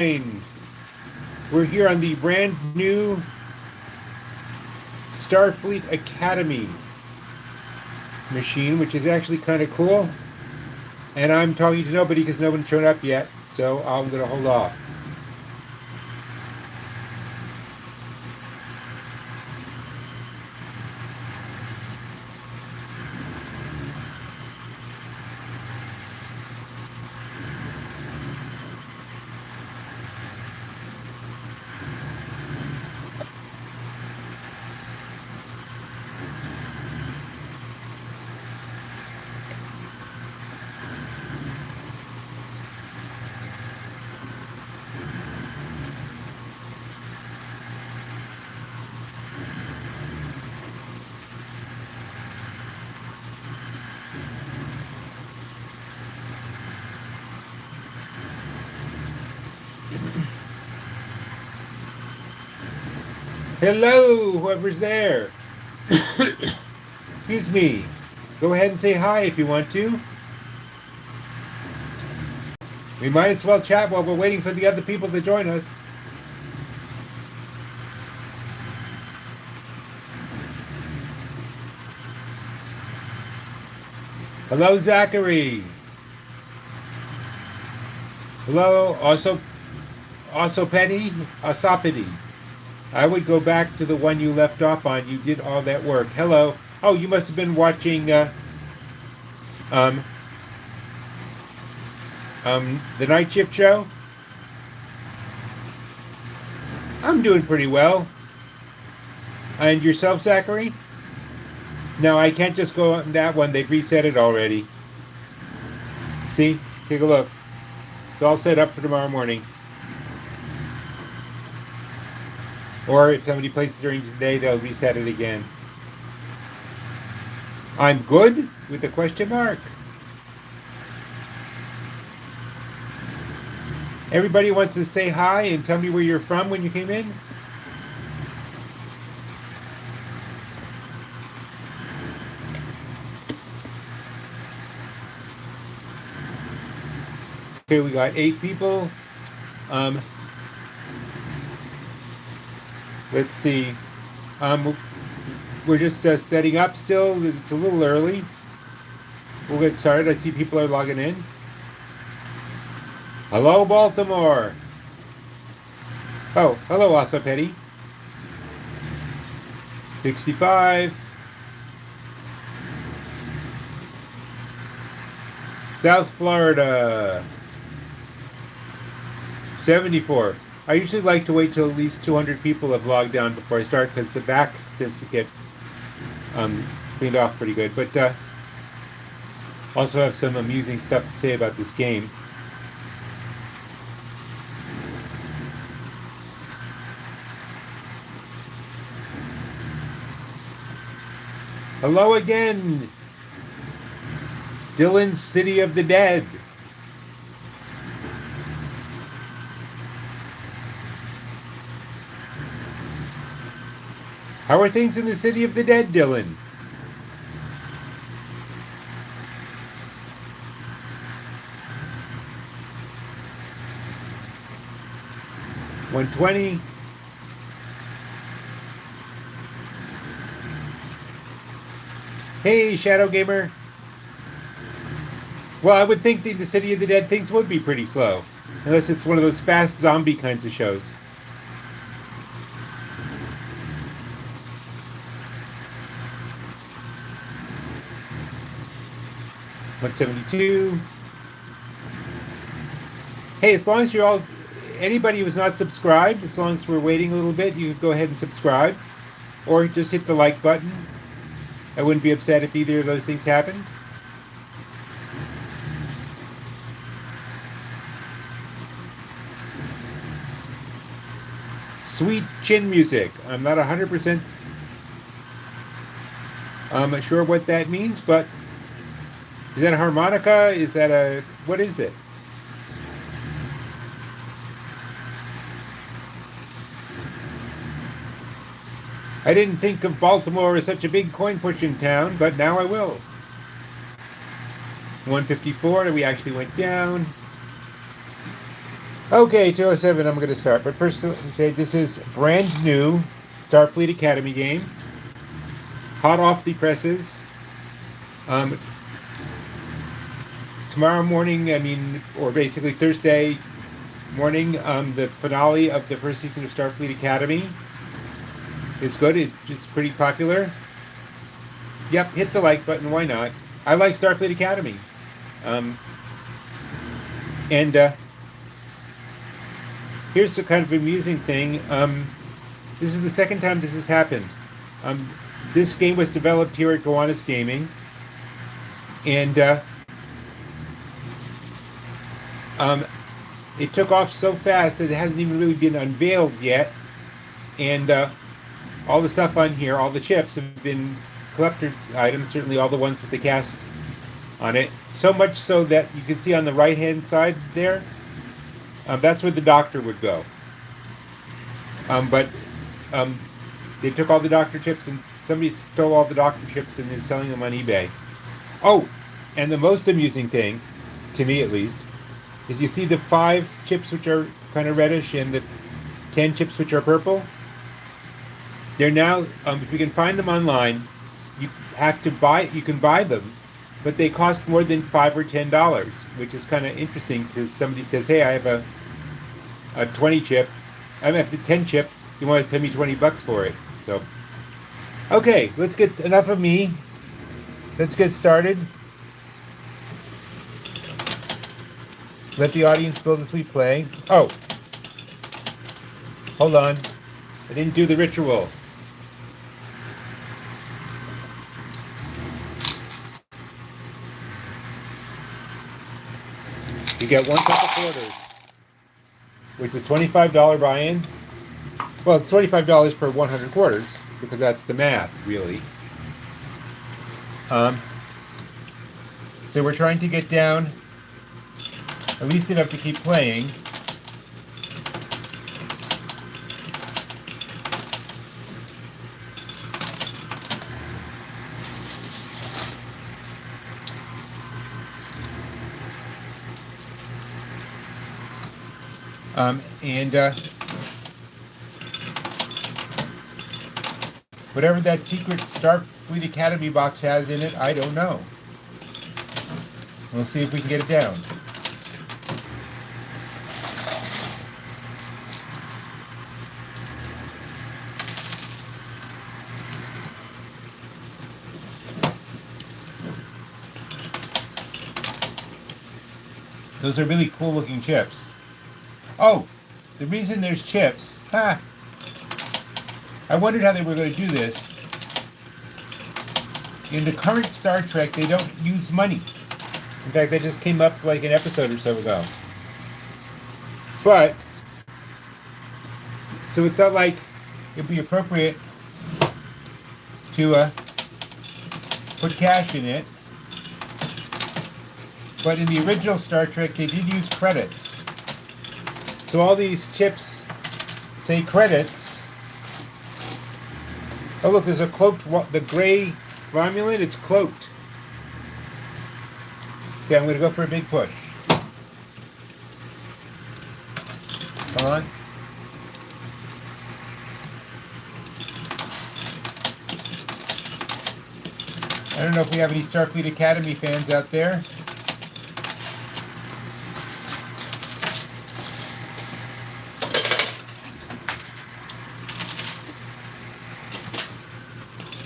We're here on the brand new Starfleet Academy machine, which is actually kind of cool. And I'm talking to nobody because no one's shown up yet, so I'm going to hold off. Hello, whoever's there. Excuse me. Go ahead and say hi if you want to. We might as well chat while we're waiting for the other people to join us. Hello, Zachary. Hello, also Penny, Asopity. I would go back to the one you left off on. You did all that work. Hello. Oh, you must have been watching the night shift show. I'm doing pretty well. And yourself, Zachary? No, I can't just go on that one. They've reset it already. See? Take a look. It's all set up for tomorrow morning. Or if somebody plays it during the day, they'll reset it again. I'm good with a question mark. Everybody wants to say hi and tell me where you're from when you came in. Okay, we got 8 people. Let's see. We're just setting up still. It's a little early. We'll get started. I see people are logging in. Hello, Baltimore. Oh, hello, Asa Petty. 65. South Florida. 74. I usually like to wait till at least 200 people have logged on before I start because the back tends to get cleaned off pretty good. But also have some amusing stuff to say about this game. Hello again, Dylan's City of the Dead. How are things in the City of the Dead, Dylan? $120. Hey, Shadow Gamer. Well, I would think the City of the Dead things would be pretty slow. Unless it's one of those fast zombie kinds of shows. $172. Hey, as long as you're all, anybody who's not subscribed, as long as we're waiting a little bit, you can go ahead and subscribe. Or just hit the like button. I wouldn't be upset if either of those things happened. Sweet chin music. I'm not 100% sure what that means, but is that a harmonica? Is that a, what is it? I didn't think of Baltimore as such a big coin-pushing town, but now I will. 154, we actually went down. Okay, 207, I'm going to start. But first, let me say this is brand new Starfleet Academy game. Hot off the presses. Um, Tomorrow morning, or basically Thursday morning, the finale of the first season of Starfleet Academy is good. It's pretty popular. Yep, hit the like button. Why not? I like Starfleet Academy. Um, and Here's the kind of amusing thing. This is the second time this has happened. Um, this game was developed here at Gowanus Gaming, and it took off so fast that it hasn't even really been unveiled yet. And all the stuff on here, all the chips, have been collector's items. Certainly, all the ones with the cast on it. So much so that you can see on the right-hand side there. That's where the Doctor would go. But they took all the Doctor chips, and somebody stole all the Doctor chips and is selling them on eBay. Oh, and the most amusing thing, to me at least, is you see the 5 chips which are kind of reddish and the 10 chips which are purple. They're now, if you can find them online, you have to buy. You can buy them, but they cost more than $5 or $10, which is kind of interesting. To somebody says, "Hey, I have a 20 chip. I have the 10 chip. You want to pay me $20 for it?" So, okay, let's get enough of me. Let's get started. Let the audience buildlessly play. Oh, hold on. I didn't do the ritual. You get 1 cup of quarters, which is $25 buy-in. Well, it's $25 per 100 quarters, because that's the math, really. So we're trying to get down at least enough to keep playing. Whatever that secret Starfleet Academy box has in it, I don't know. We'll see if we can get it down. Those are really cool looking chips. Oh, the reason there's chips, I wondered how they were going to do this. In the current Star Trek, they don't use money. In fact, that just came up like an episode or so ago. But, so it felt like it'd be appropriate to put cash in it. But in the original Star Trek, they did use credits. So all these chips say credits. Oh look, there's a cloaked, the gray Romulan, it's cloaked. Okay, I'm going to go for a big push. Come on. I don't know if we have any Starfleet Academy fans out there.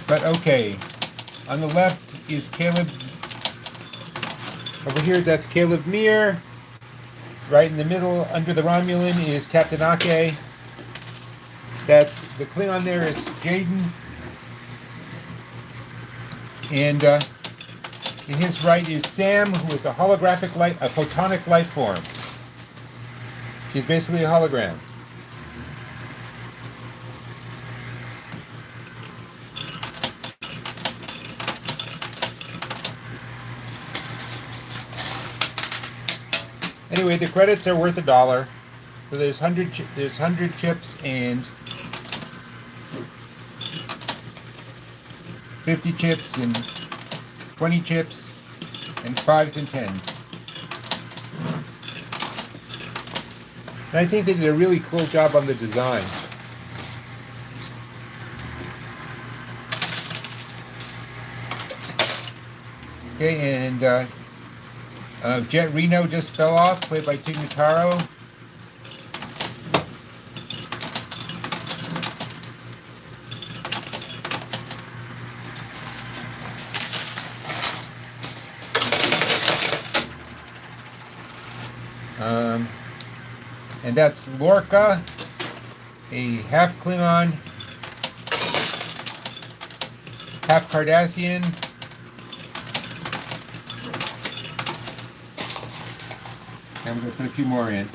But okay, on the left is Caleb. Over here, that's Caleb Meir. Right in the middle, under the Romulan, is Captain Ake. That's the Klingon. There is Jaden, and in his right is Sam, who is a holographic light, a photonic life form. She's basically a hologram. Anyway, the credits are worth $1. So there's 100 chips and 50 chips and 20 chips and 5s and 10s. And I think they did a really cool job on the design. Okay, and Jet Reno just fell off, played by Tig Notaro. And that's Lorca, a half Klingon, half Cardassian. I'm going to put a few more in.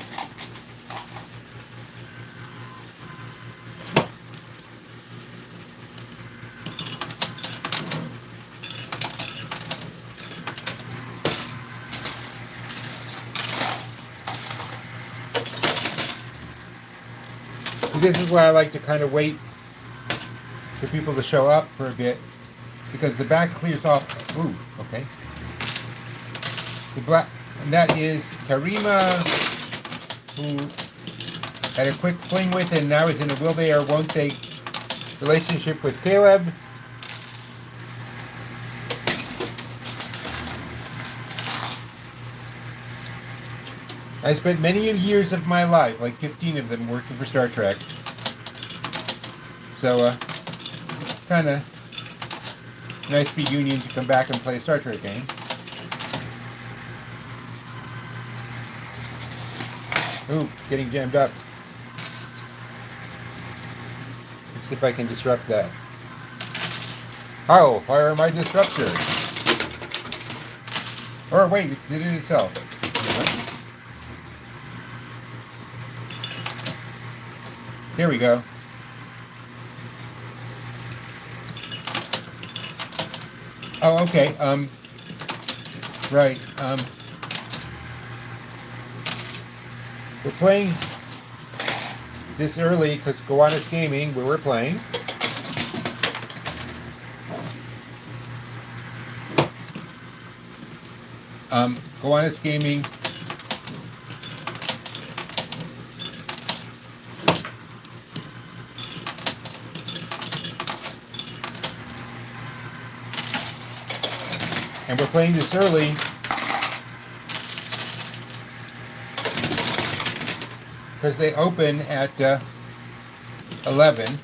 This is why I like to kind of wait for people to show up for a bit, because the back clears off. Ooh, okay. The black, and that is Tarima, who had a quick fling with and now is in a will they or won't they relationship with Caleb. I spent many years of my life, like 15 of them, working for Star Trek. So, kind of nice reunion to come back and play a Star Trek game. Ooh, getting jammed up. Let's see if I can disrupt that. Oh, fire my disruptor. Or wait, it did it itself. Here we go. Oh, okay. Right. We're playing this early because Gowanus Gaming, where we're playing, Gowanus Gaming and we're playing this early because they open at 11.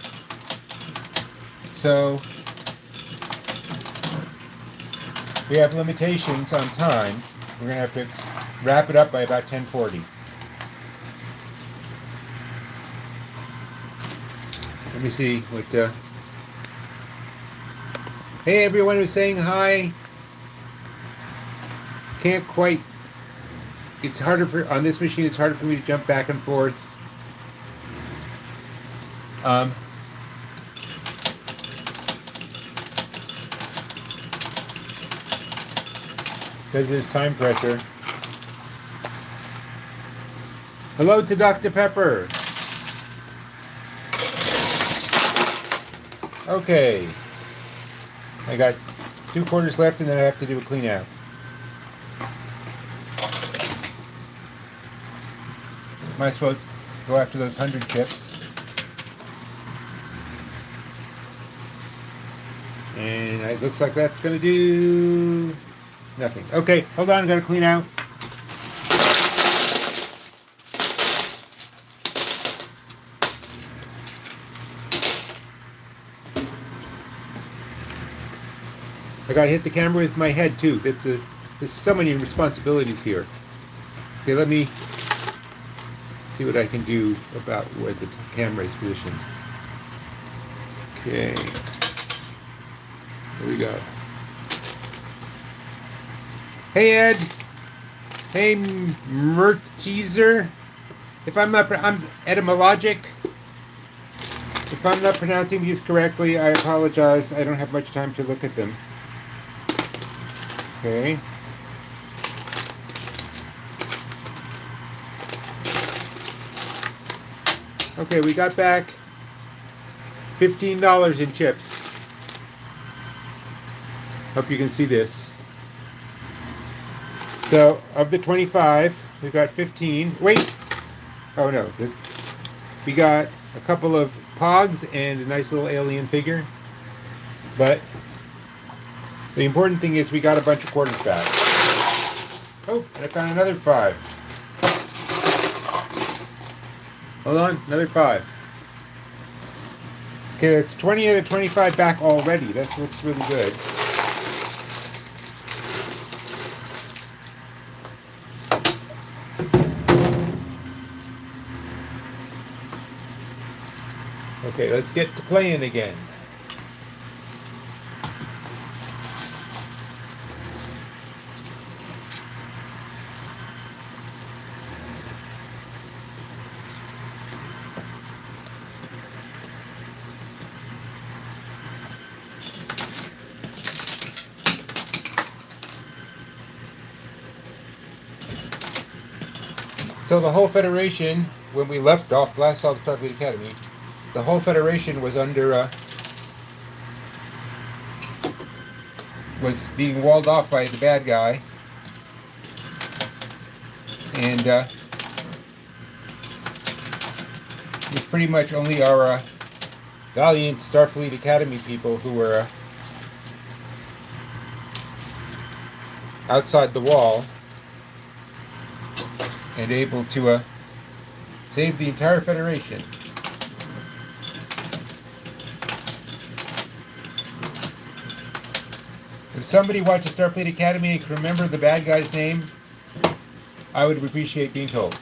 So we have limitations on time. We're going to have to wrap it up by about 10:40. Let me see what... Hey, everyone who's saying hi. Can't quite... It's harder for... On this machine, it's harder for me to jump back and forth. Because there's time pressure. Hello to Dr. Pepper. Okay. I got 2 quarters left and then I have to do a clean out. Might as well go after those 100 chips. And it looks like that's going to do nothing. Okay, hold on, I've got to clean out. I got to hit the camera with my head too. There's so many responsibilities here. Okay, let me see what I can do about where the camera is positioned. Okay. Here we go. Hey Ed. Hey Merteaser. If I'm etymologic. If I'm not pronouncing these correctly, I apologize. I don't have much time to look at them. Okay. Okay, we got back $15 in chips. Hope you can see this. So, of the 25, we got 15. Wait! Oh no, we got a couple of pogs and a nice little alien figure. But the important thing is we got a bunch of quarters back. Oh, and I found another 5. Hold on, another 5. Okay, that's 20 out of 25 back already. That looks really good. Okay, let's get to playing again. So the whole Federation, when we left off, last saw the Starfleet Academy, the whole Federation was under, was being walled off by the bad guy. And it was pretty much only our valiant Starfleet Academy people who were outside the wall and able to save the entire Federation. If somebody watches Starfleet Academy and can remember the bad guy's name, I would appreciate being told.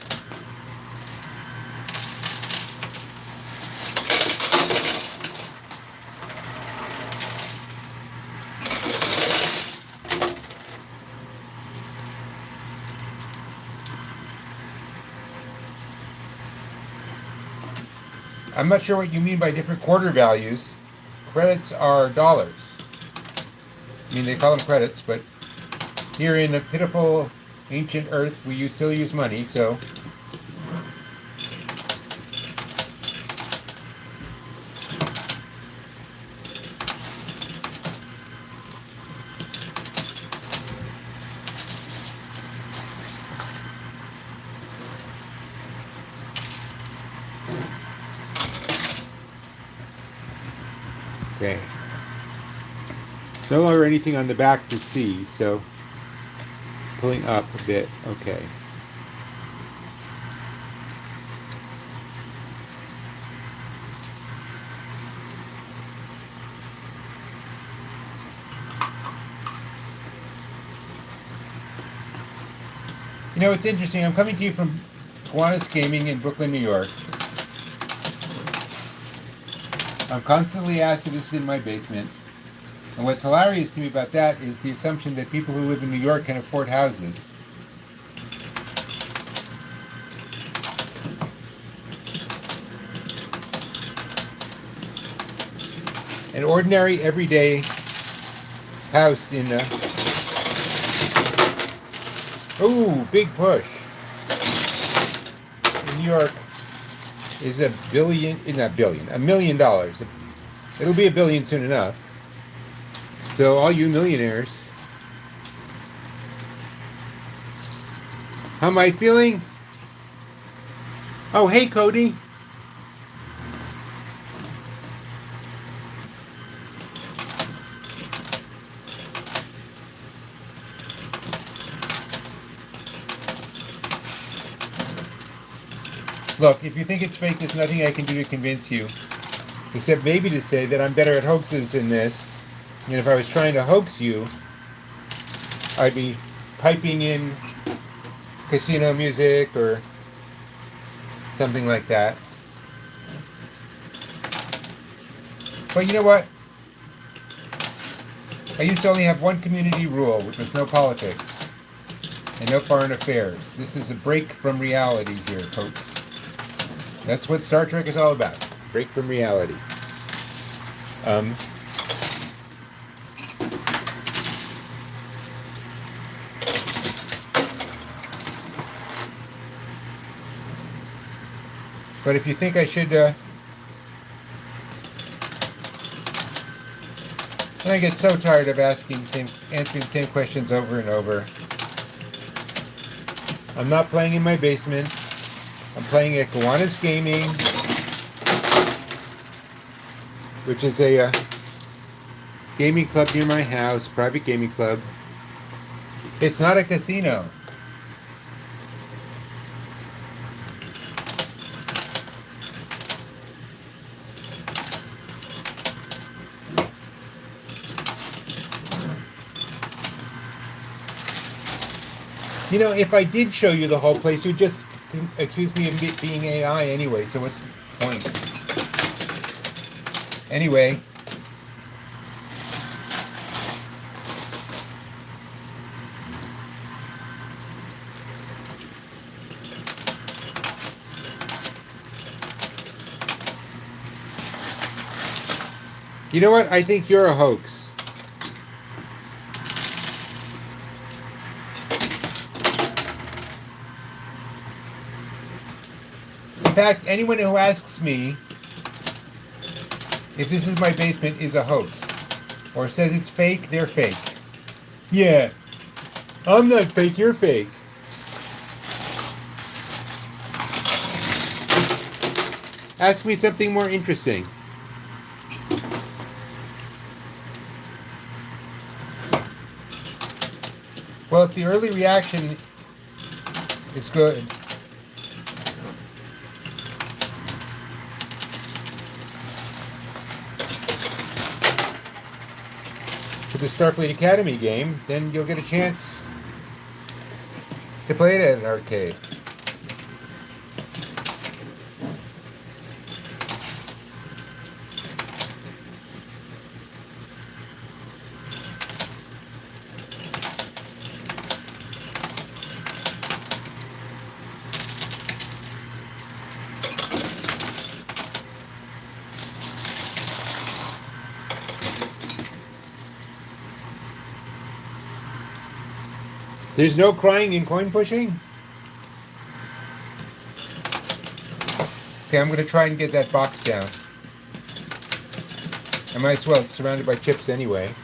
I'm not sure what you mean by different quarter values. Credits are dollars. I mean, they call them credits, but here in a pitiful ancient Earth, we still use money, so. Okay. No longer anything on the back to see, so pulling up a bit. Okay. You know, it's interesting. I'm coming to you from Kiwanis Gaming in Brooklyn, New York. I'm constantly asked if this is in my basement. And what's hilarious to me about that is the assumption that people who live in New York can afford houses. An ordinary, everyday house in ooh, big push. In New York is $1 million. It'll be $1 billion soon enough. So all you millionaires, how am I feeling? Oh, hey, Cody. Look, if you think it's fake, there's nothing I can do to convince you, except maybe to say that I'm better at hoaxes than this. And if I was trying to hoax you, I'd be piping in casino music or something like that. But you know what? I used to only have one community rule, which was no politics and no foreign affairs. This is a break from reality here, folks. That's what Star Trek is all about. Break from reality. But if you think I should, and I get so tired of answering the same questions over and over. I'm not playing in my basement. I'm playing at Kiwanis Gaming, which is a gaming club near my house, private gaming club. It's not a casino. You know, if I did show you the whole place, you'd just accuse me of being AI anyway, so what's the point? Anyway. You know what? I think you're a hoax. In fact, anyone who asks me if this is my basement is a hoax, or says it's fake, they're fake. Yeah, I'm not fake, you're fake. Ask me something more interesting. Well, if the early reaction is good, for the Starfleet Academy game, then you'll get a chance to play it at an arcade. There's no crying and coin pushing? Okay, I'm going to try and get that box down. I might as well, it's surrounded by chips anyway.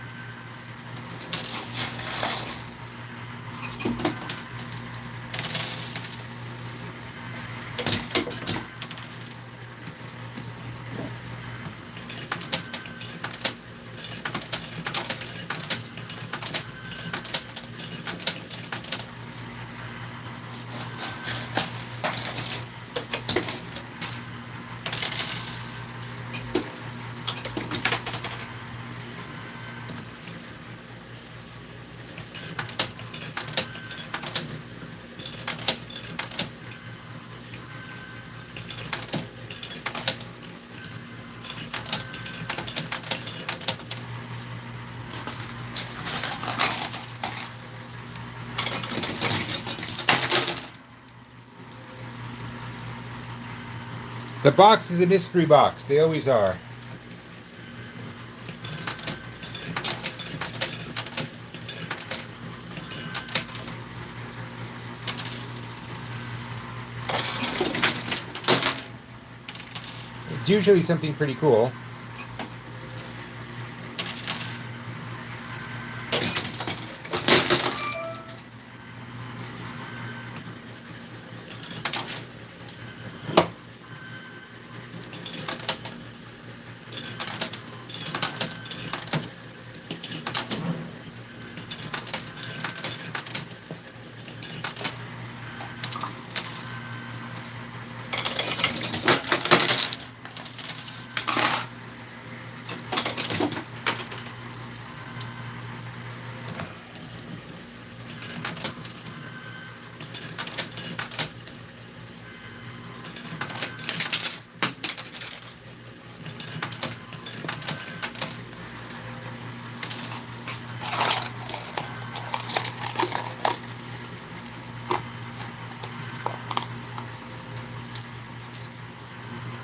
The box is a mystery box. They always are. It's usually something pretty cool.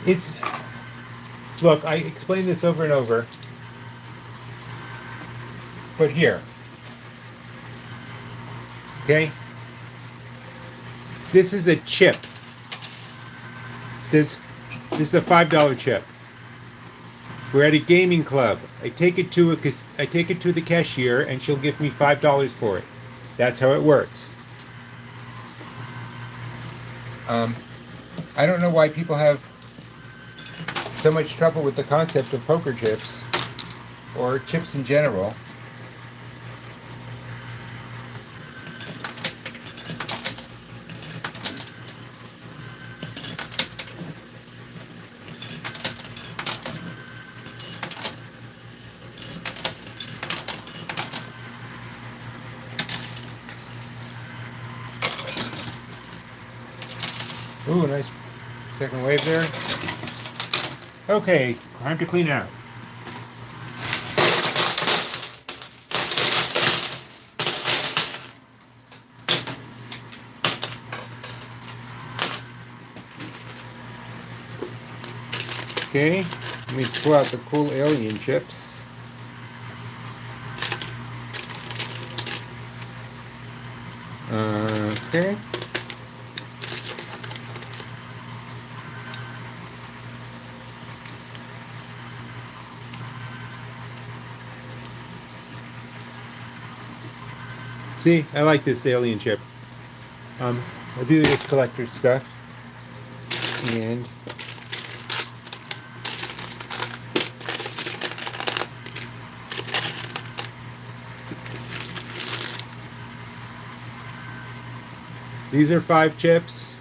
It's, look, I explained this over and over, but here, okay, this is a chip. This is a $5 chip. We're at a gaming club. I take it to the cashier, and she'll give me $5 for it. That's how it works. I don't know why people have so much trouble with the concept of poker chips or chips in general. Ooh, nice second wave there. Okay, time to clean out. Okay, let me pull out the cool alien chips. Okay. See, I like this alien chip. I'll do this collector stuff. And these are 5 chips.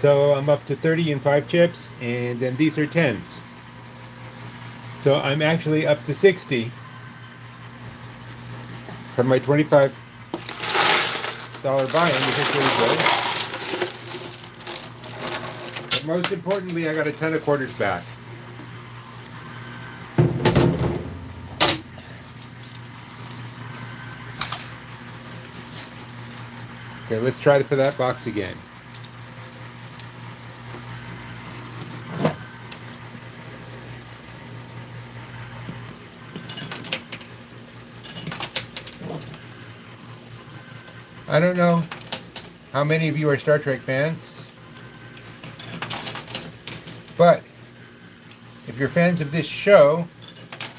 So I'm up to 30 and 5 chips, and then these are 10s. So I'm actually up to 60 from my $25 buy-in, which is really good. But most importantly, I got a ton of quarters back. Okay, let's try for that box again. I don't know how many of you are Star Trek fans, but if you're fans of this show,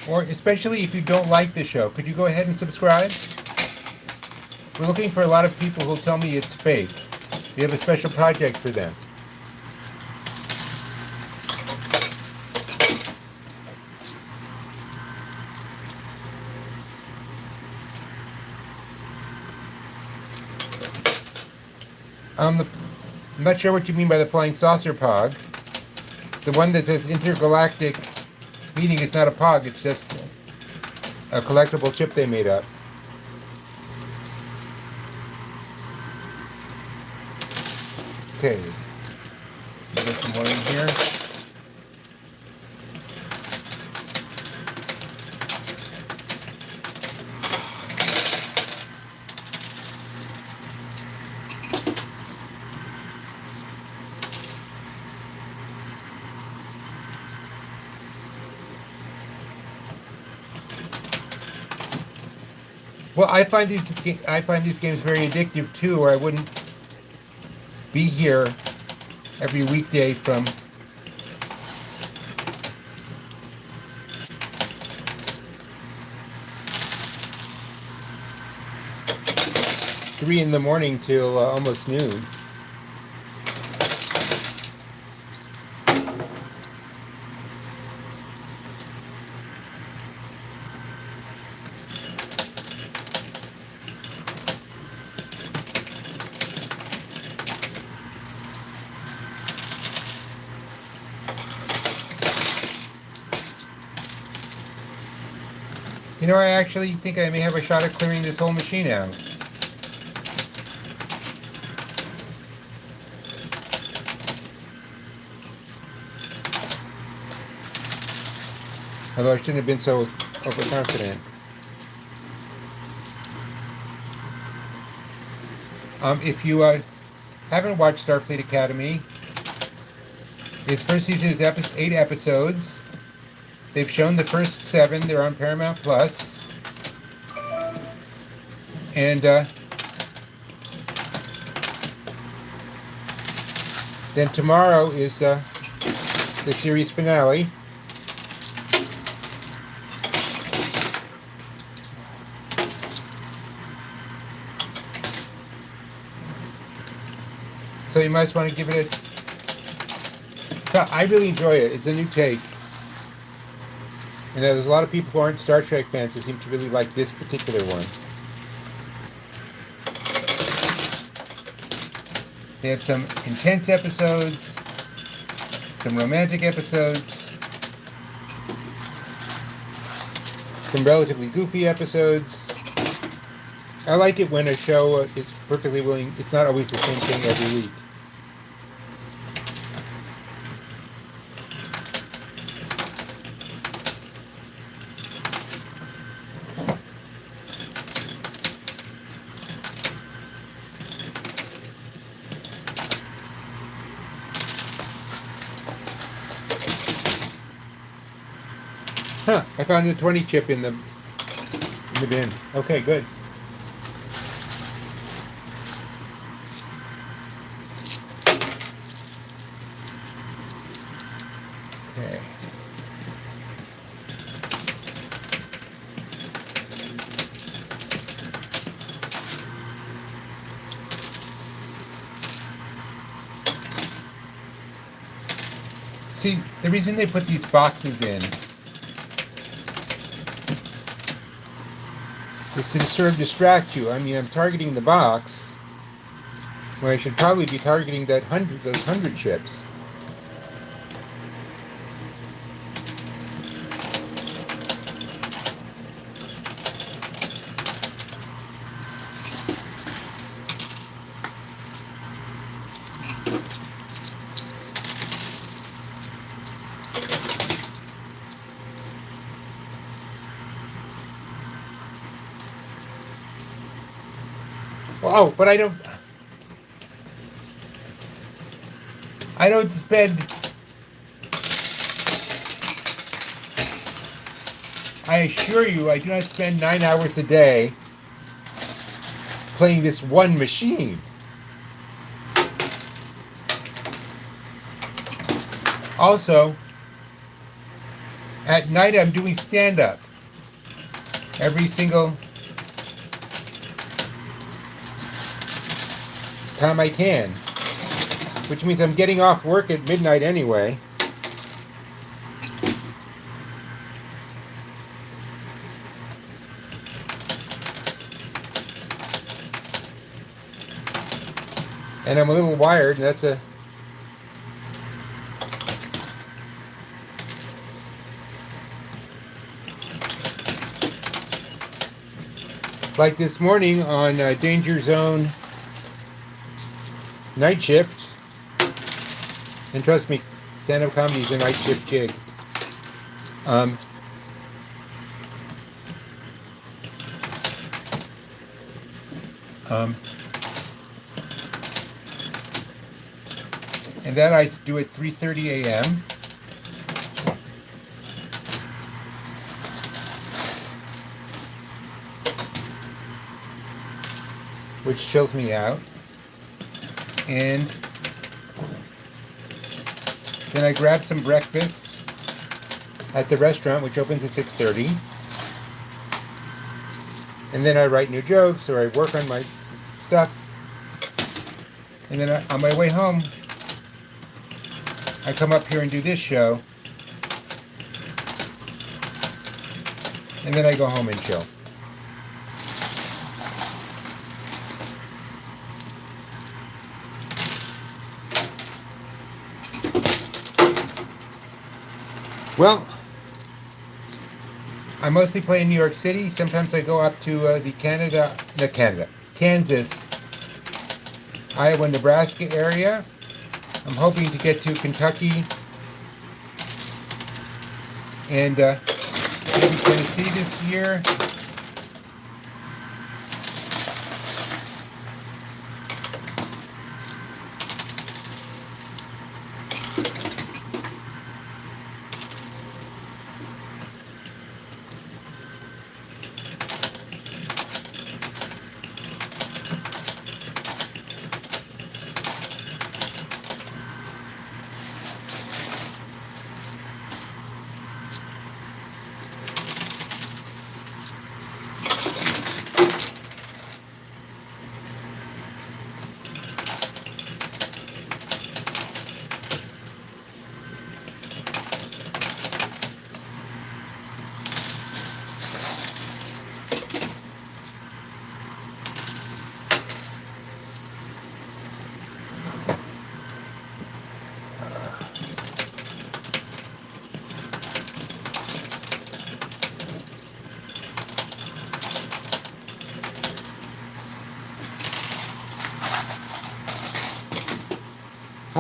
or especially if you don't like the show, could you go ahead and subscribe? We're looking for a lot of people who'll tell me it's fake. We have a special project for them. I'm not sure what you mean by the flying saucer pog. The one that says intergalactic, meaning it's not a pog, it's just a collectible chip they made up. Okay, get some more in here. Well, I find these games very addictive too, or I wouldn't be here every weekday from 3 in the morning till almost noon. You know, I actually think I may have a shot at clearing this whole machine out. Although I shouldn't have been so overconfident. If you haven't watched Starfleet Academy, its first season is 8 episodes. They've shown the first 7. They're on Paramount Plus. And then tomorrow is the series finale. you might want to give it a try. I really enjoy it. It's a new take. And there's a lot of people who aren't Star Trek fans who seem to really like this particular one. They have some intense episodes, some romantic episodes, some relatively goofy episodes. I like it when a show is perfectly willing. It's not always the same thing every week. Huh, I found a 20 chip in the bin. Okay, good. Okay. See, the reason they put these boxes in is to sort of distract you. I mean, I'm targeting the box when I should probably be targeting those 100 chips. Oh, but I don't spend, I assure you, I do not spend 9 hours a day playing this one machine. Also, at night I'm doing stand-up every single time I can, which means I'm getting off work at midnight anyway. And I'm a little wired, and that's like this morning on Danger Zone night shift, and trust me, stand-up comedy is a night shift gig. And that I do at 3:30 a.m. which chills me out. And then I grab some breakfast at the restaurant, which opens at 6:30. And then I write new jokes, or I work on my stuff. And then on my way home, I come up here and do this show. And then I go home and chill. Well, I mostly play in New York City. Sometimes I go up to the Kansas, Iowa, Nebraska area. I'm hoping to get to Kentucky and maybe Tennessee this year.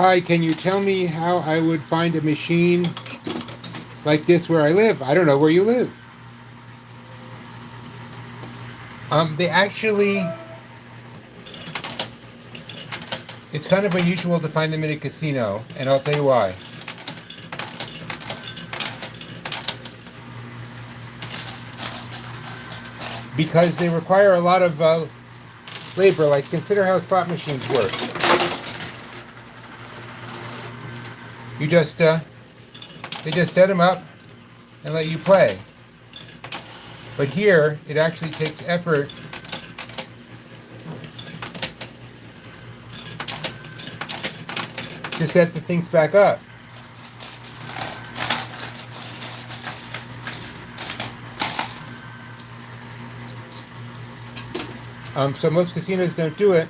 Hi, can you tell me how I would find a machine like this where I live? I don't know where you live. They actually, it's kind of unusual to find them in a casino, and I'll tell you why. Because they require a lot of labor. Like, consider how slot machines work. You just, they just set them up and let you play. But here, it actually takes effort to set the things back up. So most casinos don't do it.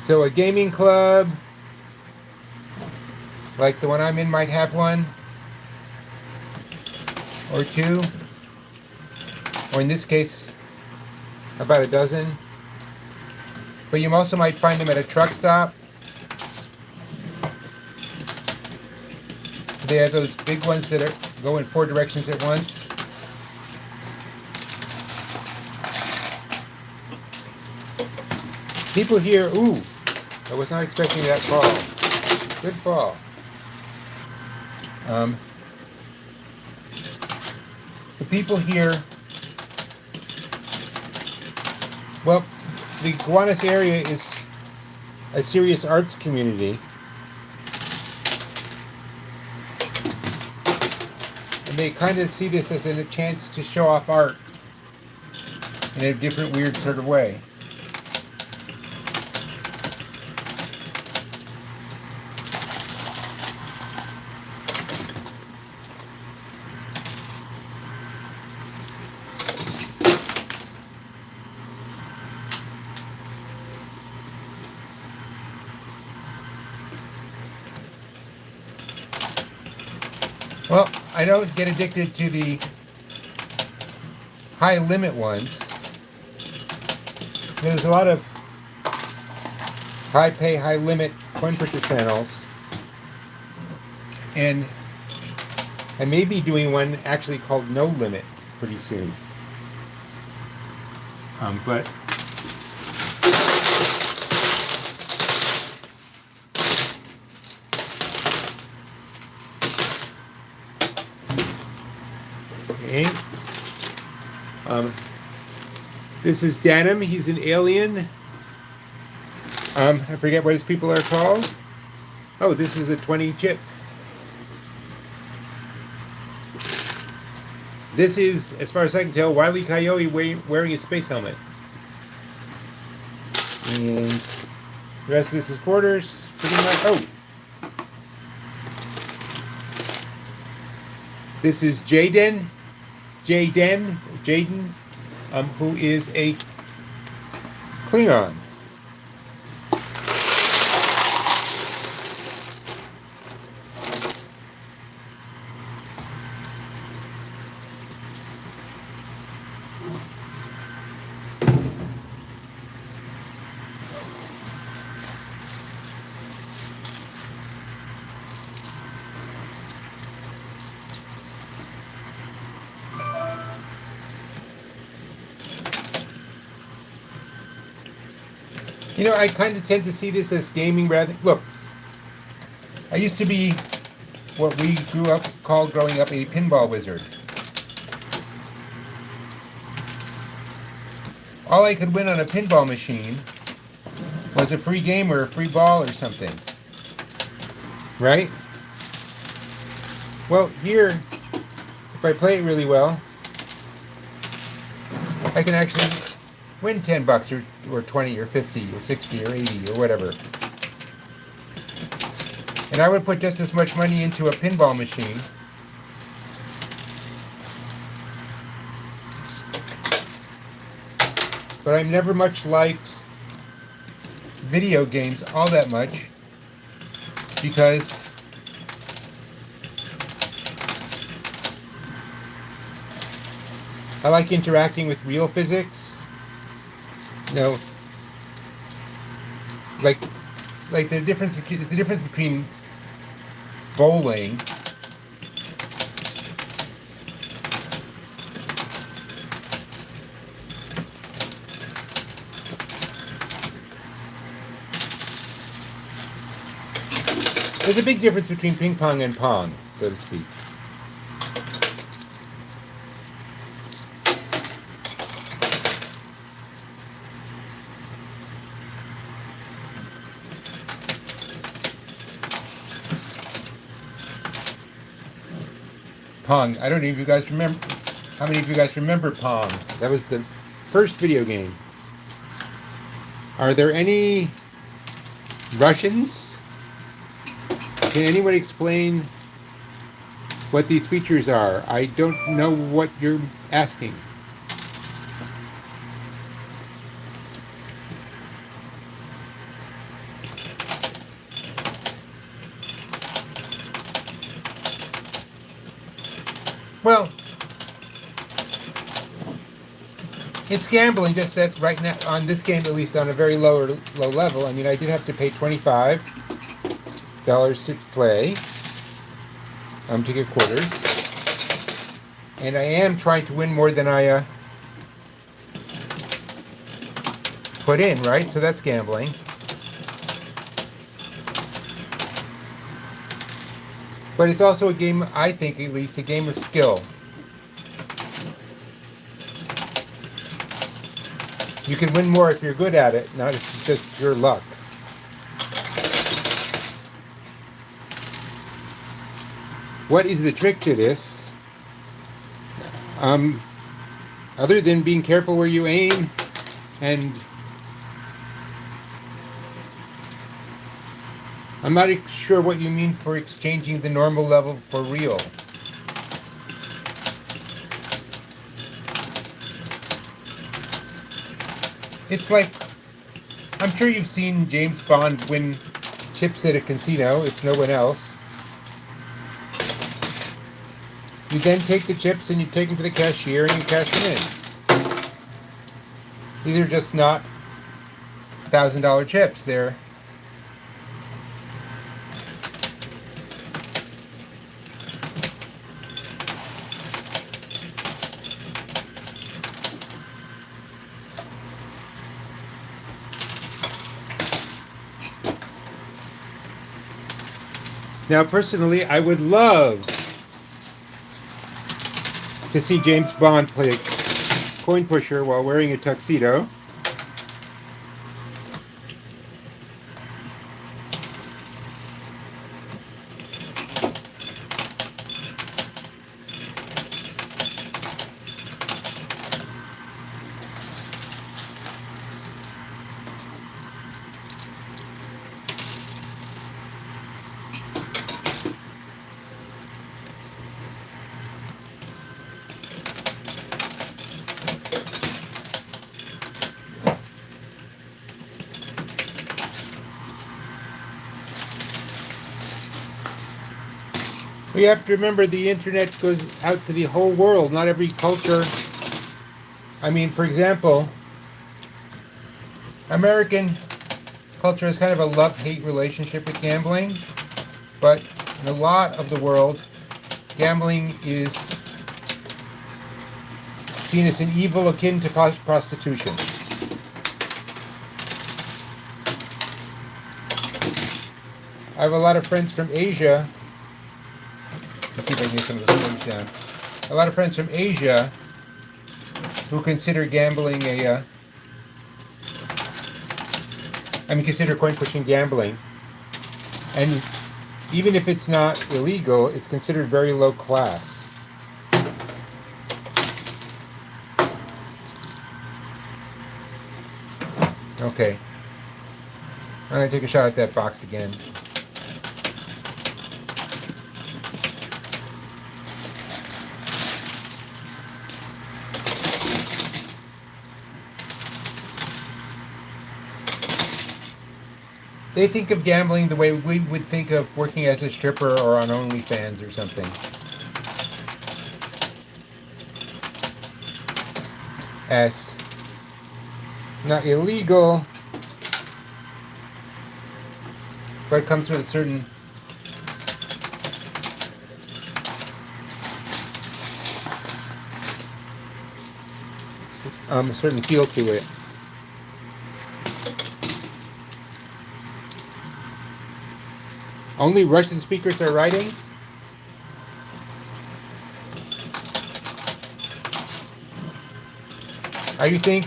So a gaming club, like the one I'm in, might have one or two, or in this case, about a dozen. But you also might find them at a truck stop. They have those big ones that go in 4 directions at once. People here, ooh, I was not expecting that fall. Good fall. The people here, well, the Gowanus area is a serious arts community. And they kind of see this as a chance to show off art in a different, weird sort of way. Well, I don't get addicted to the high limit ones. There's a lot of high pay, high limit coin purchase channels. And I may be doing one actually called No Limit pretty soon. But okay. This is Denim. He's an alien. I forget what his people are called. Oh, this is a 20 chip. This is, as far as I can tell, Wile E. Coyote wearing a space helmet. And the rest of this is quarters. Pretty much. Oh. This is Jaden, who is a Klingon. You know, I kind of tend to see this as gaming rather. Look, I used to be what we called growing up a pinball wizard. All I could win on a pinball machine was a free game or a free ball or something. Right? Well, here, if I play it really well, I can actually win $10 or 20 or 50 or 60 or 80 or whatever. And I would put just as much money into a pinball machine but I'm never much liked video games all that much because I like interacting with real physics. You know, like the difference between bowling there's a big difference between ping pong and pong, so to speak. Pong. I don't know if you guys remember. How many of you guys remember Pong? That was the first video game. Are there any Russians? Can anyone explain what these features are? I don't know what you're asking. Well, it's gambling, just that right now, on this game at least, on a very low level. I mean, I did have to pay $25 to play, to get quarters. And I am trying to win more than I put in, right? So that's gambling. But it's also a game, I think at least, a game of skill. You can win more if you're good at it, not if it's just your luck. What is the trick to this? Other than being careful where you aim and I'm not sure what you mean for exchanging the normal level for real. It's like, I'm sure you've seen James Bond win chips at a casino, if no one else. You then take the chips and you take them to the cashier and you cash them in. These are just not $1,000 chips. They're now, personally, I would love to see James Bond play coin pusher while wearing a tuxedo. We have to remember the internet goes out to the whole world, not every culture. I mean, for example, American culture has kind of a love-hate relationship with gambling, but in a lot of the world, gambling is seen as an evil akin to prostitution. I have a lot of friends from Asia. Let's see if I can get some of the things down. A lot of friends from Asia who consider gambling consider coin pushing gambling. And even if it's not illegal, it's considered very low class. Okay. I'm going to take a shot at that box again. They think of gambling the way we would think of working as a stripper or on OnlyFans or something. As not illegal, but it comes with a certain feel to it. Only Russian speakers are writing? You think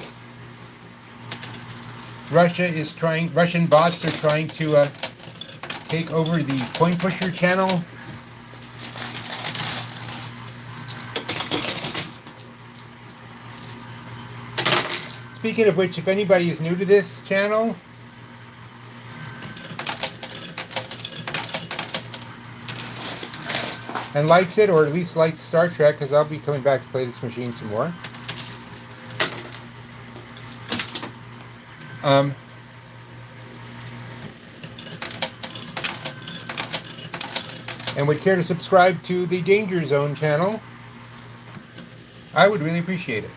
Russian bots are trying to take over the Coin Pusher channel? Speaking of which, if anybody is new to this channel, and likes it, or at least likes Star Trek, because I'll be coming back to play this machine some more. And would care to subscribe to the Danger Zone channel, I would really appreciate it.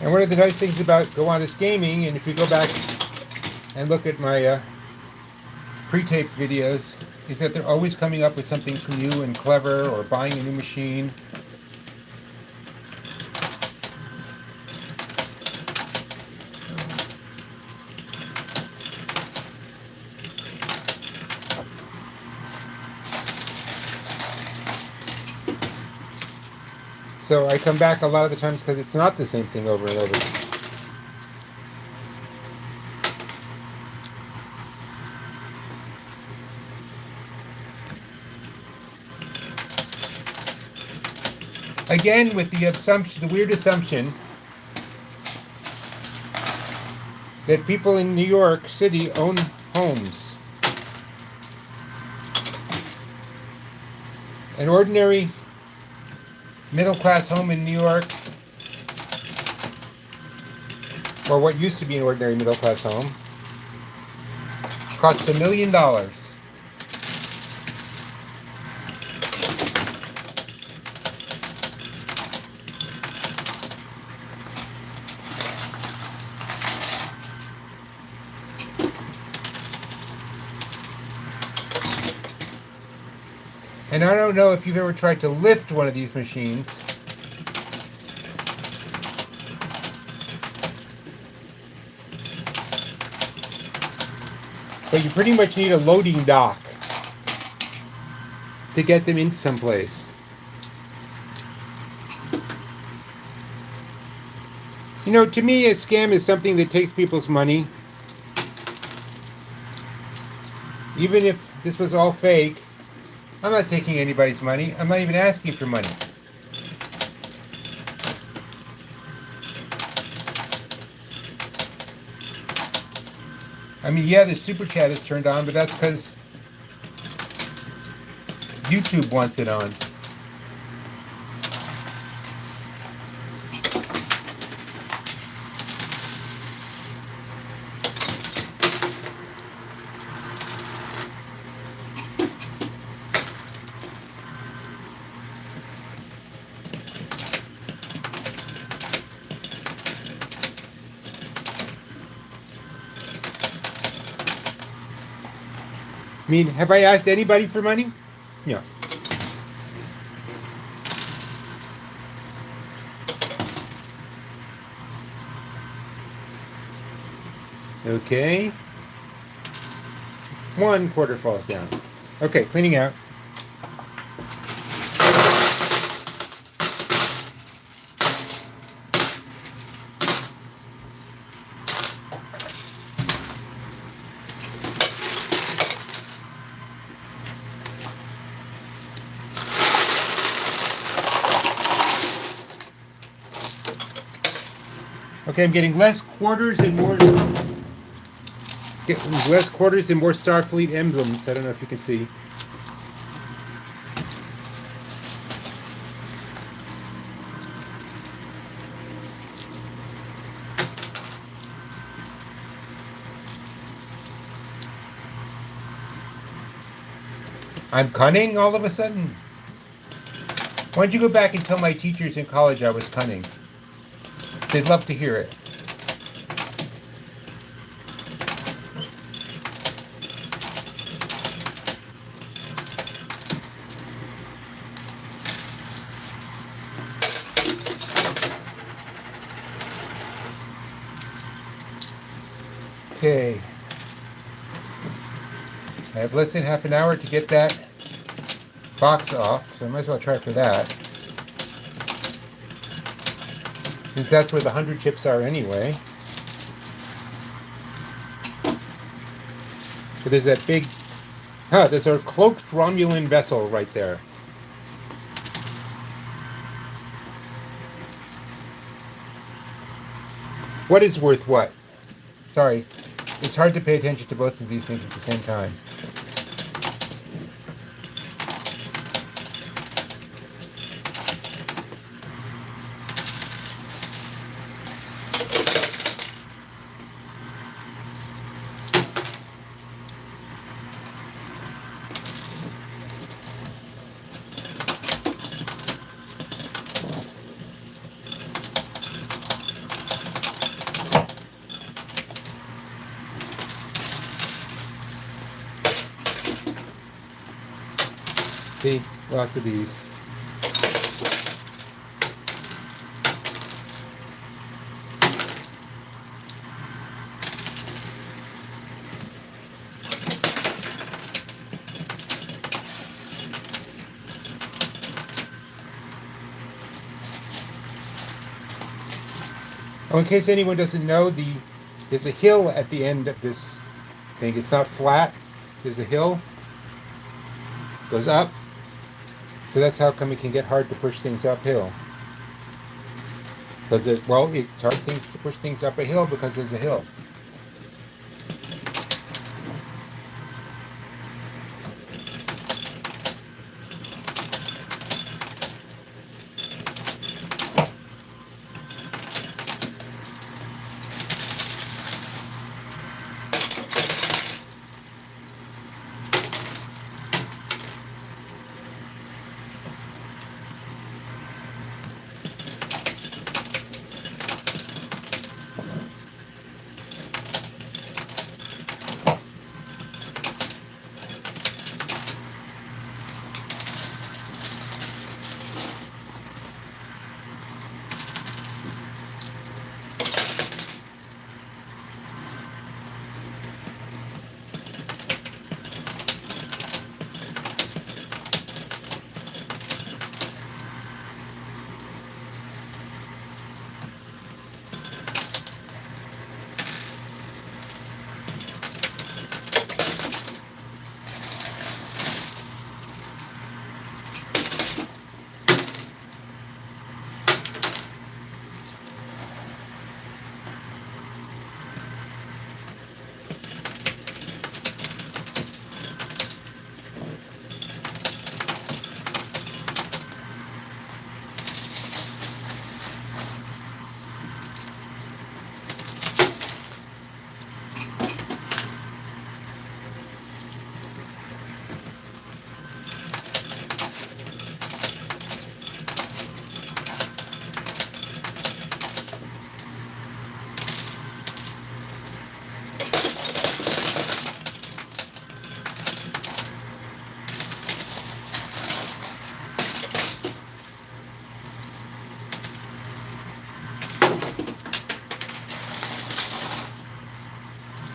And one of the nice things about Gowanus Gaming, and if you go back and look at my pre-taped videos, is that they're always coming up with something new and clever, or buying a new machine. So I come back a lot of the times because it's not the same thing over and over. Again, with the weird assumption that people in New York City own homes. An ordinary middle-class home in New York, or what used to be an ordinary middle-class home, costs $1 million. And I don't know if you've ever tried to lift one of these machines. But you pretty much need a loading dock to get them into someplace. You know, to me, a scam is something that takes people's money. Even if this was all fake, I'm not taking anybody's money. I'm not even asking for money. I mean, yeah, the super chat is turned on, but that's because YouTube wants it on. I mean, have I asked anybody for money? No. Okay. 1 quarter falls down. Okay, cleaning out. Okay, I'm getting less quarters and more Starfleet emblems. I don't know if you can see. I'm cunning all of a sudden? Why don't you go back and tell my teachers in college I was cunning? They'd love to hear it. Okay. I have less than half an hour to get that box off, so I might as well try for that. Since that's where the 100 chips are anyway. So there's that big, there's our cloaked Romulan vessel right there. What is worth what? Sorry, it's hard to pay attention to both of these things at the same time. See, lots of these. Oh, in case anyone doesn't know, there's a hill at the end of this thing. It's not flat. There's a hill. Goes up. So that's how come it can get hard to push things uphill. Because it's hard to push things up a hill because there's a hill.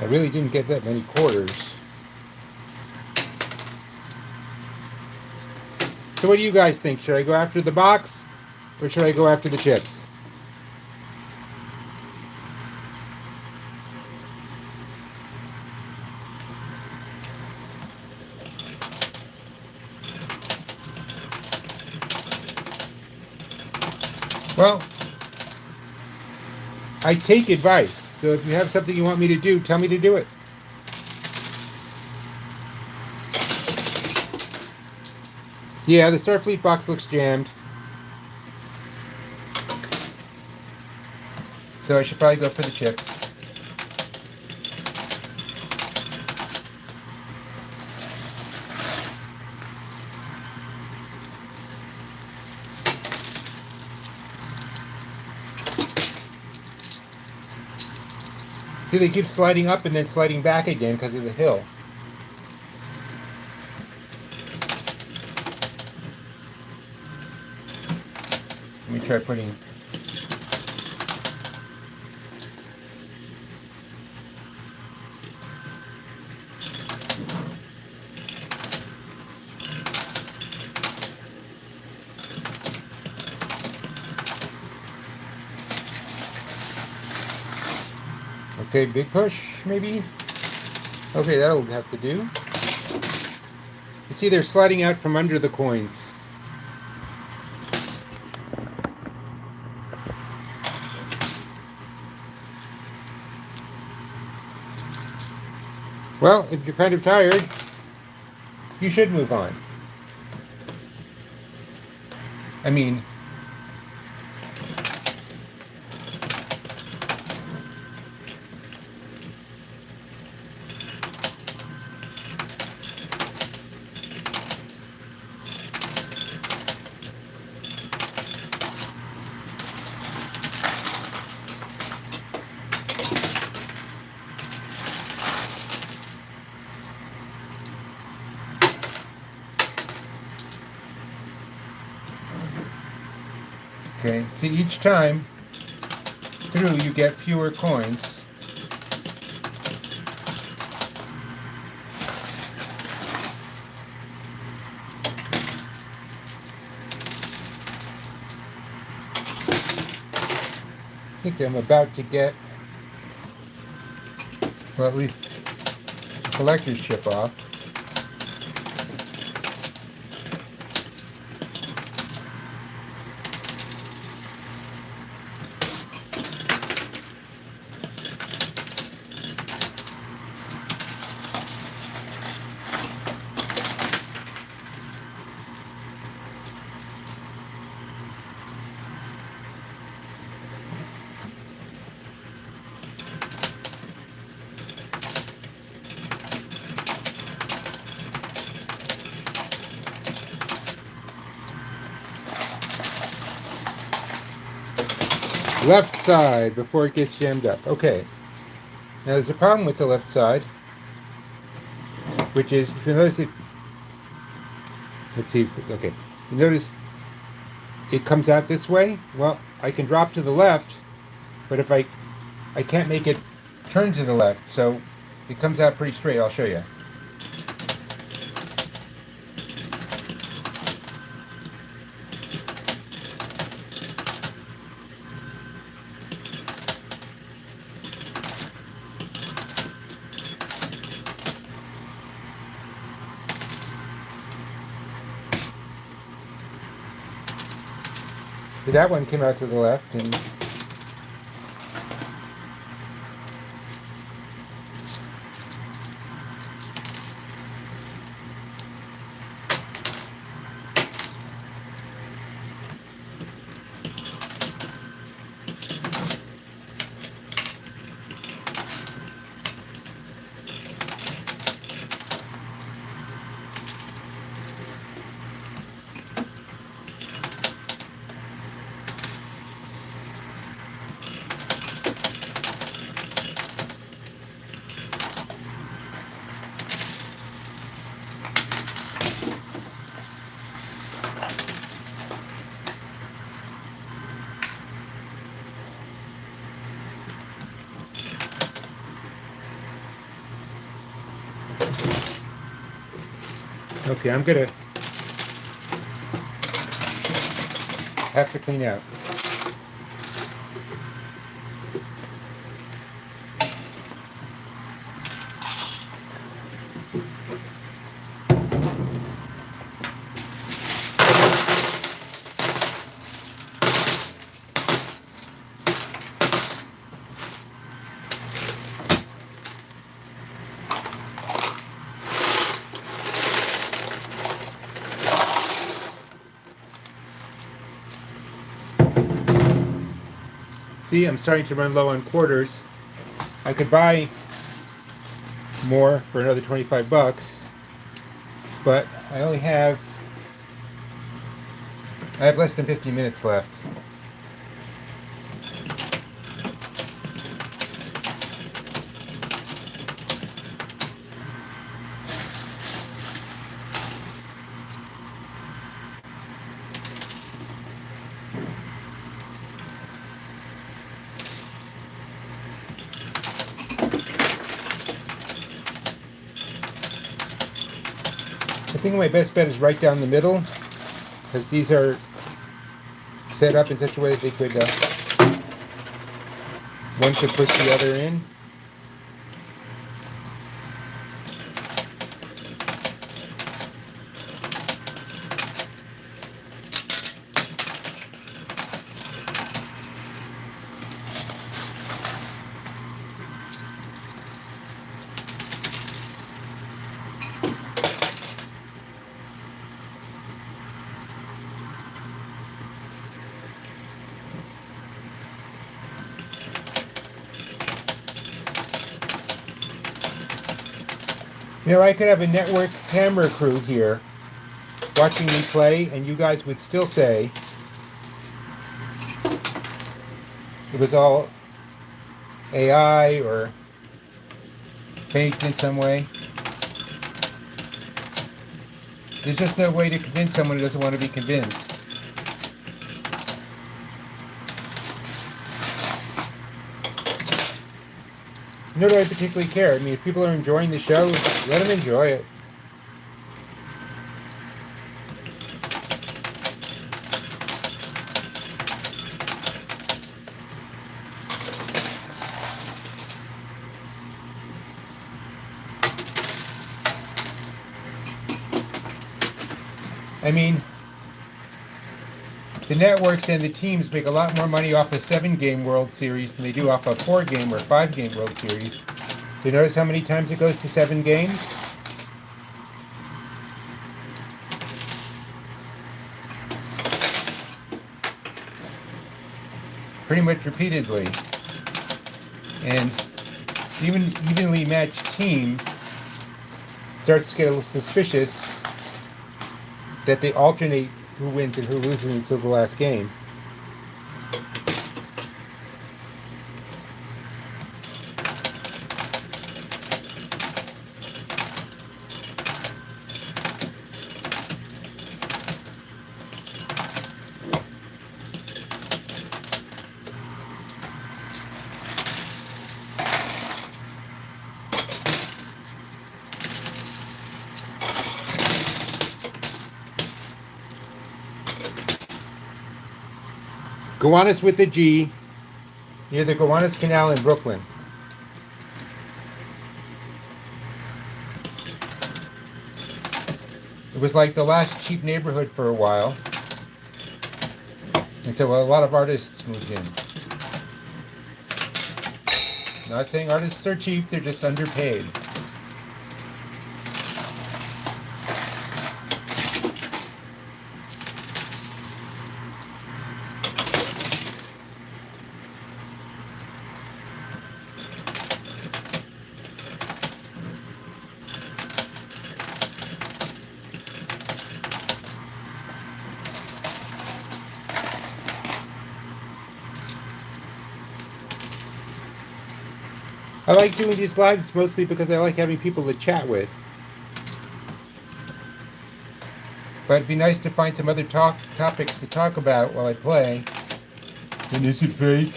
I really didn't get that many quarters. So what do you guys think? Should I go after the box or should I go after the chips? Well, I take advice. So if you have something you want me to do, tell me to do it. Yeah, the Starfleet box looks jammed. So I should probably go for the chips. See, they keep sliding up and then sliding back again because of the hill. Let me try putting... Okay, big push, maybe? Okay, that'll have to do. You see, they're sliding out from under the coins. Well, if you're kind of tired, you should move on. I mean, okay, see, each time through you get fewer coins. I think I'm about to get, well, at least the collector's chip off. Left side before it gets jammed up. Okay. Now there's a problem with the left side, which is, if you notice it, let's see, okay. You notice it comes out this way? Well, I can drop to the left, but if I can't make it turn to the left, so it comes out pretty straight. I'll show you. So that one came out to the left, and okay, I'm gonna have to clean out. See, I'm starting to run low on quarters. I could buy more for another 25 bucks, but I have less than 50 minutes left. I think my best bet is right down the middle, because these are set up in such a way that they could, one could push the other in. You know, I could have a network camera crew here watching me play, and you guys would still say it was all AI or faked in some way. There's just no way to convince someone who doesn't want to be convinced. Nor do I particularly care. I mean, if people are enjoying the show, let them enjoy it. I mean, the networks and the teams make a lot more money off a 7-game World Series than they do off a 4-game or 5-game World Series. Do you notice how many times it goes to 7 games? Pretty much repeatedly. And even evenly matched teams starts to get a little suspicious that they alternate who wins and who loses until the last game. Gowanus with the G, near the Gowanus Canal in Brooklyn. It was like the last cheap neighborhood for a while, and so a lot of artists moved in. Not saying artists are cheap, they're just underpaid. I like doing these lives mostly because I like having people to chat with. But it'd be nice to find some other topics to talk about while I play. And is it fake?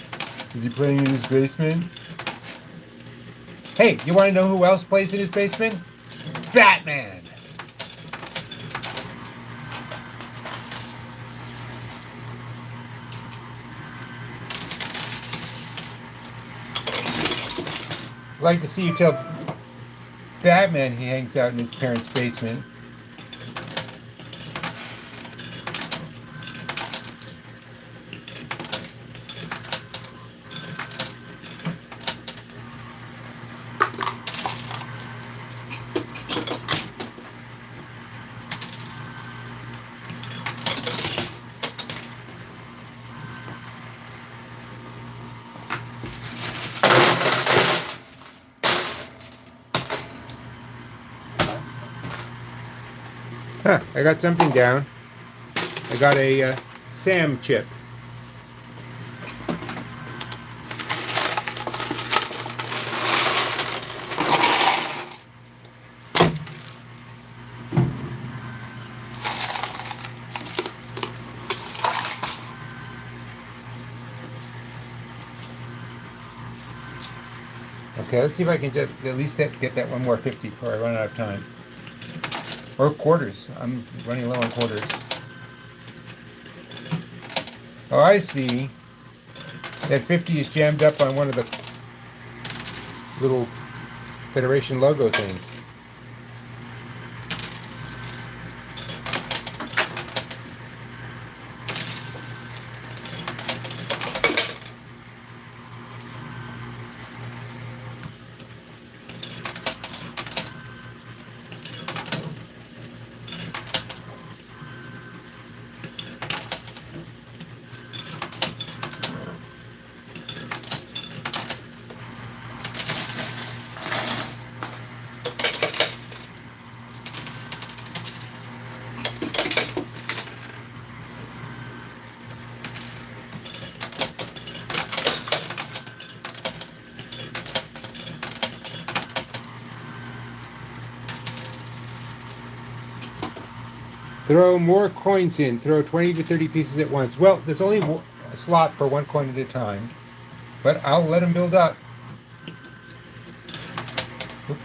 Is he playing in his basement? Hey, you want to know who else plays in his basement? Batman! I'd like to see you tell Batman he hangs out in his parents' basement. Huh, I got something down. I got a SAM chip. Okay, let's see if I can just at least get that one more 50 before I run out of time. Or quarters. I'm running low on quarters. Oh, I see. That 50 is jammed up on one of the little Federation logo things. Throw more coins in. Throw 20 to 30 pieces at once. Well, there's only a slot for one coin at a time, but I'll let them build up. Oops.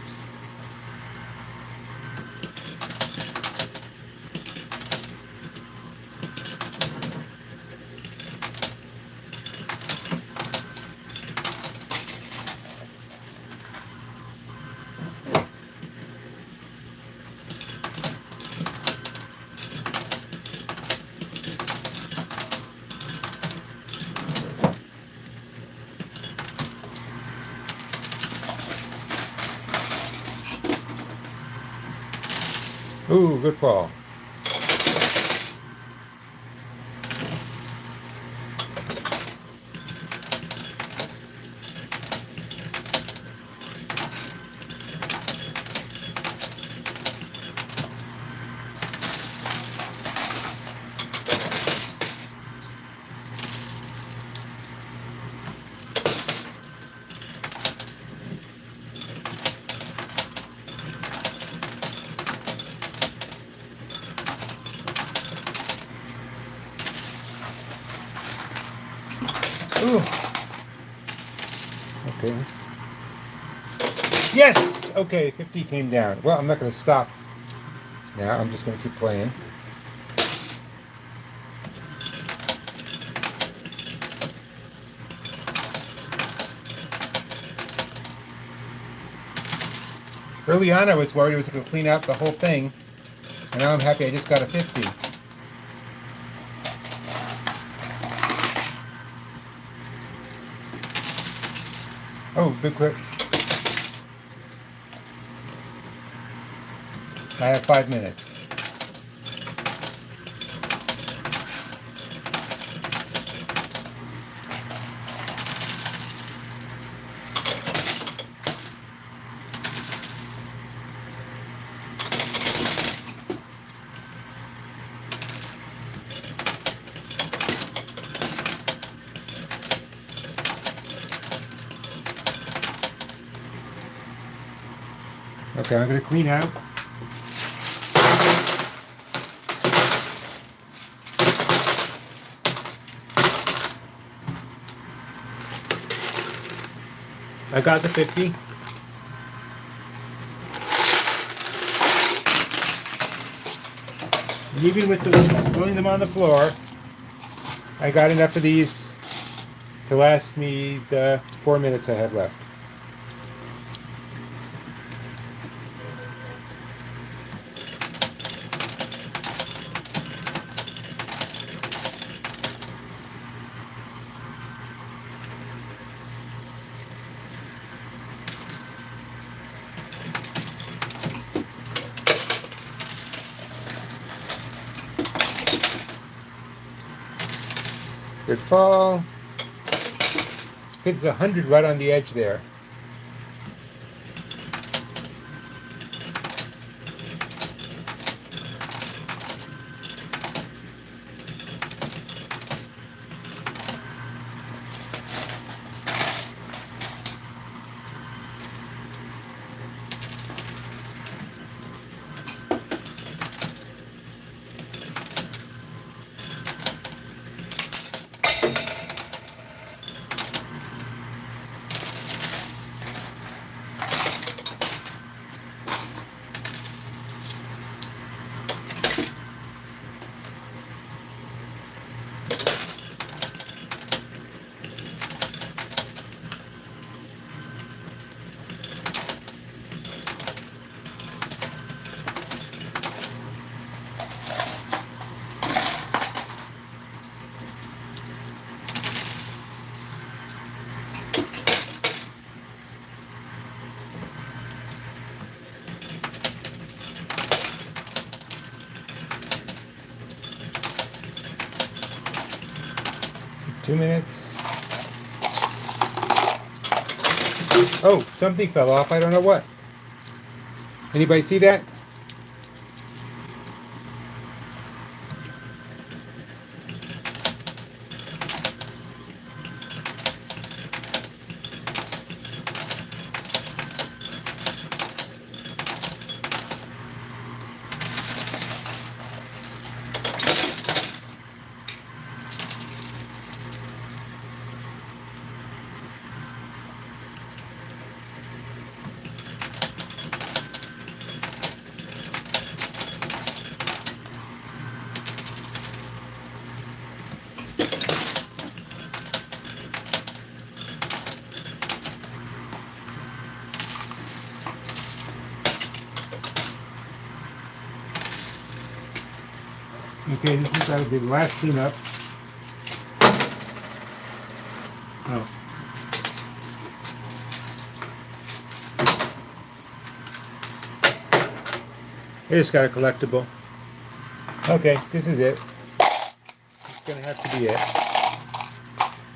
Ooh, good fall. Ooh. Okay. Yes! Okay, 50 came down. Well, I'm not going to stop now. I'm just going to keep playing. Early on, I was worried it was going to clean out the whole thing, and now I'm happy I just got a 50. Oh, big quick. I have 5 minutes. Okay, I'm going to clean out. I got the 50. And even with throwing them on the floor, I got enough of these to last me the 4 minutes I have left. Good fall. Hits 100 right on the edge there. 2 minutes. Oh, something fell off. I don't know what. Anybody see that? Okay, this is the last cleanup. Oh. I just got a collectible. Okay, this is it. It's gonna have to be it.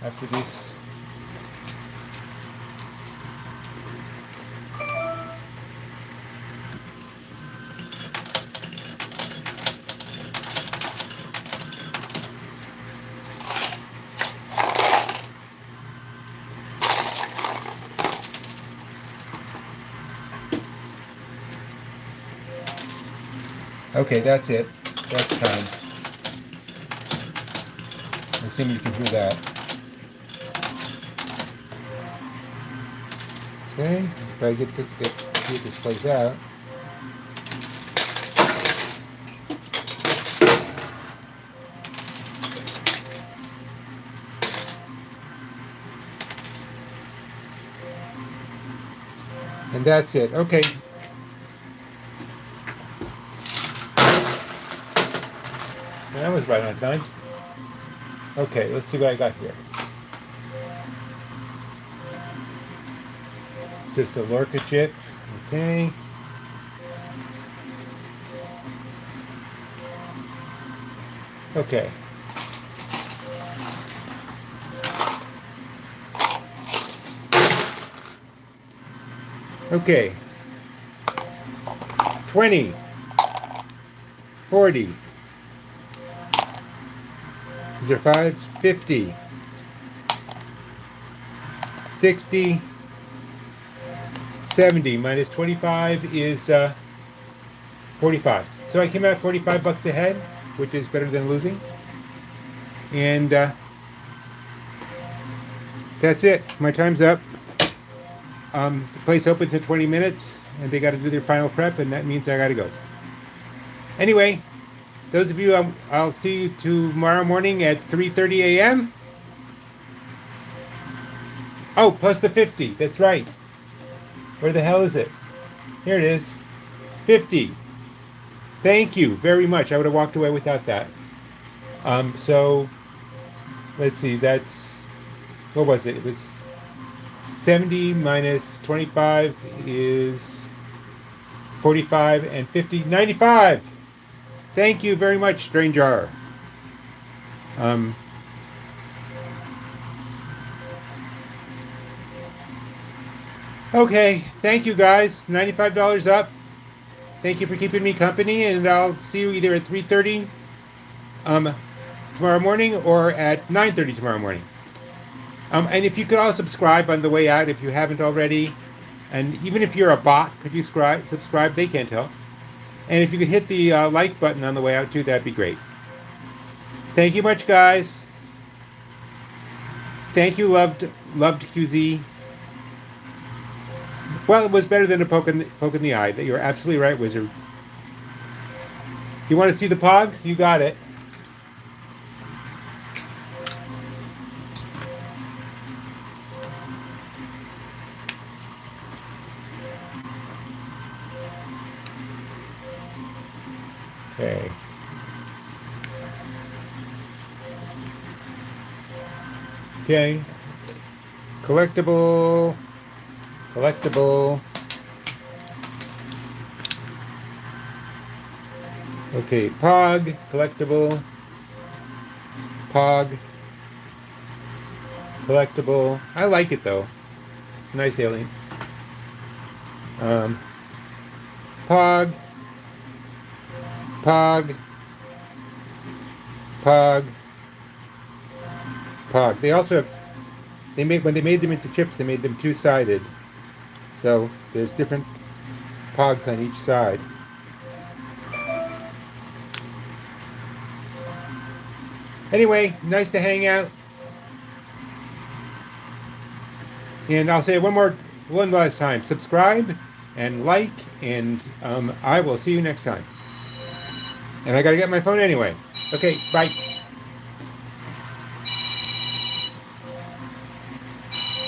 After this. Okay, that's it. That's time. I assume you can hear that. Okay, if I get this place out. And that's it. Okay. That was right on time. Okay, let's see what I got here. Just a Lorca chip. Okay. Okay. Okay. 20. 40. These are 5. 50. 60. 70 minus 25 is 45. So I came out $45 ahead, which is better than losing. And that's it. My time's up. The place opens in 20 minutes, and they got to do their final prep, and that means I got to go. Anyway, those of you, I'll see you tomorrow morning at 3:30 a.m. Oh, plus the 50. That's right. Where the hell is it? Here it is. 50. Thank you very much. I would have walked away without that. So, let's see. That's, what was it? It was 70 minus 25 is 45, and 50, 95. Thank you very much, stranger. Okay, thank you guys. $95 up. Thank you for keeping me company, and I'll see you either at 3:30 tomorrow morning or at 9:30 tomorrow morning. And if you could all subscribe on the way out if you haven't already, and even if you're a bot, could you subscribe? They can't tell. And if you could hit the like button on the way out too, that'd be great. Thank you much, guys. Thank you, loved QZ. Well, it was better than a poke in the eye. You're absolutely right, Wizard. You want to see the pogs? You got it. Okay. Okay. Collectible. Okay, Pog, collectible, Pog, collectible. I like it though. It's a nice alien. Pog, Pog, Pog, Pog. They also have, when they made them into chips, they made them two-sided. So there's different Pogs on each side. Anyway, nice to hang out. And I'll say one last time. Subscribe and like, and I will see you next time. And I gotta get my phone anyway. Okay, bye.